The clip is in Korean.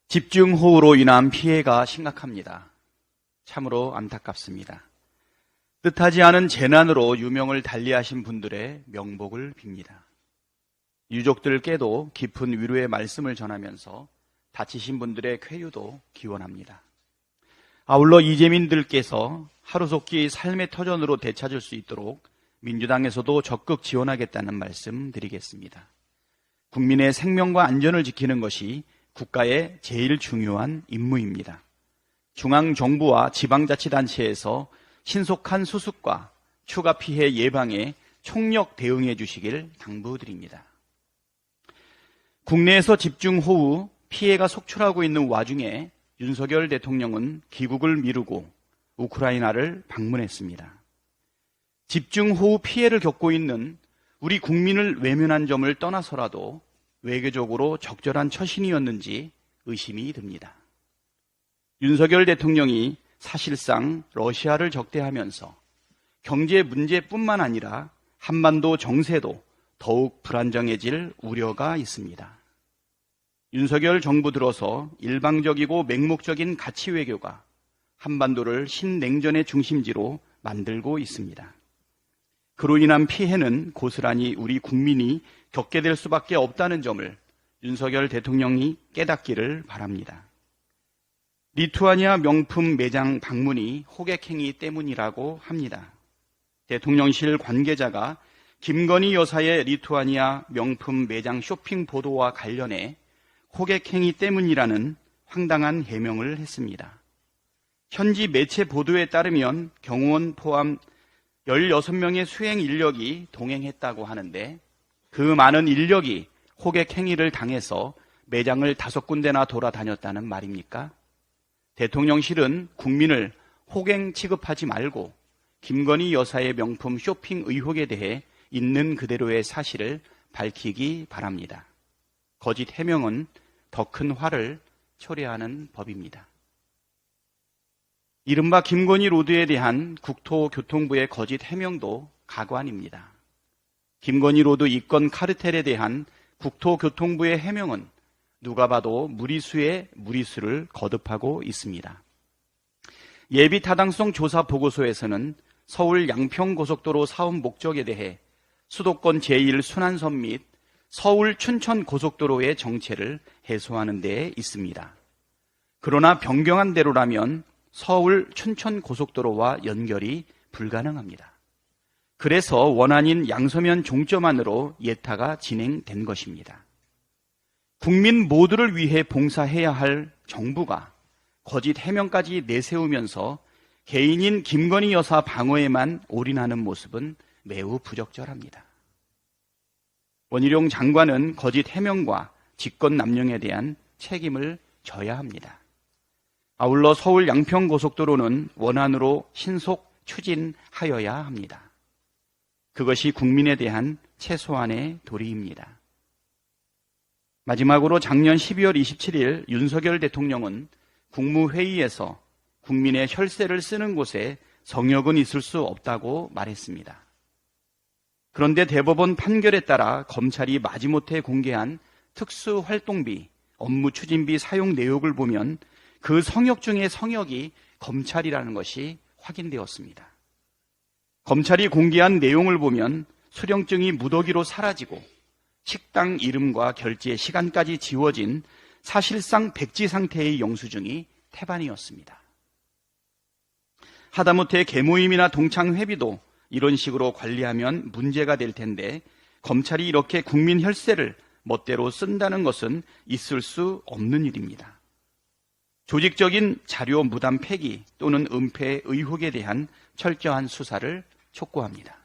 집중호우로 인한 피해가 심각합니다. 참으로 안타깝습니다. 뜻하지 않은 재난으로 유명을 달리하신 분들의 명복을 빕니다. 유족들께도 깊은 위로의 말씀을 전하면서 다치신 분들의 쾌유도 기원합니다. 아울러 이재민들께서 하루속히 삶의 터전으로 되찾을 수 있도록 민주당에서도 적극 지원하겠다는 말씀 드리겠습니다. 국민의 생명과 안전을 지키는 것이 국가의 제일 중요한 임무입니다. 중앙정부와 지방자치단체에서 신속한 수습과 추가 피해 예방에 총력 대응해 주시길 당부드립니다. 국내에서 집중호우 피해가 속출하고 있는 와중에 윤석열 대통령은 귀국을 미루고 우크라이나를 방문했습니다. 집중호우 피해를 겪고 있는 우리 국민을 외면한 점을 떠나서라도 외교적으로 적절한 처신이었는지 의심이 듭니다. 윤석열 대통령이 사실상 러시아를 적대하면서 경제 문제뿐만 아니라 한반도 정세도 더욱 불안정해질 우려가 있습니다. 윤석열 정부 들어서 일방적이고 맹목적인 가치 외교가 한반도를 신냉전의 중심지로 만들고 있습니다. 그로 인한 피해는 고스란히 우리 국민이 겪게 될 수밖에 없다는 점을 윤석열 대통령이 깨닫기를 바랍니다. 리투아니아 명품 매장 방문이 호객행위 때문이라고 합니다. 대통령실 관계자가 김건희 여사의 리투아니아 명품 매장 쇼핑 보도와 관련해 호객행위 때문이라는 황당한 해명을 했습니다. 현지 매체 보도에 따르면 경호원 포함 16명의 수행 인력이 동행했다고 하는데 그 많은 인력이 호객 행위를 당해서 매장을 5군데나 돌아다녔다는 말입니까? 대통령실은 국민을 호갱 취급하지 말고 김건희 여사의 명품 쇼핑 의혹에 대해 있는 그대로의 사실을 밝히기 바랍니다. 거짓 해명은 더 큰 화를 초래하는 법입니다. 이른바 김건희 로드에 대한 국토교통부의 거짓 해명도 가관입니다. 김건희 로드 이권 카르텔에 대한 국토교통부의 해명은 누가 봐도 무리수의 무리수를 거듭하고 있습니다. 예비 타당성 조사 보고서에서는 서울 양평고속도로 사업 목적에 대해 수도권 제1순환선 및 서울 춘천 고속도로의 정체를 해소하는 데 있습니다. 그러나 변경한 대로라면 서울 춘천 고속도로와 연결이 불가능합니다. 그래서 원안인 양서면 종점 안으로 예타가 진행된 것입니다. 국민 모두를 위해 봉사해야 할 정부가 거짓 해명까지 내세우면서 개인인 김건희 여사 방어에만 올인하는 모습은 매우 부적절합니다. 원희룡 장관은 거짓 해명과 직권남용에 대한 책임을 져야 합니다. 아울러 서울 양평고속도로는 원안으로 신속 추진하여야 합니다. 그것이 국민에 대한 최소한의 도리입니다. 마지막으로 작년 12월 27일 윤석열 대통령은 국무회의에서 국민의 혈세를 쓰는 곳에 성역은 있을 수 없다고 말했습니다. 그런데 대법원 판결에 따라 검찰이 마지못해 공개한 특수활동비, 업무추진비 사용 내역을 보면 그 성역 중의 성역이 검찰이라는 것이 확인되었습니다. 검찰이 공개한 내용을 보면 수령증이 무더기로 사라지고 식당 이름과 결제 시간까지 지워진 사실상 백지 상태의 영수증이 태반이었습니다. 하다못해 계모임이나 동창회비도 이런 식으로 관리하면 문제가 될 텐데 검찰이 이렇게 국민 혈세를 멋대로 쓴다는 것은 있을 수 없는 일입니다. 조직적인 자료 무단 폐기 또는 은폐 의혹에 대한 철저한 수사를 촉구합니다.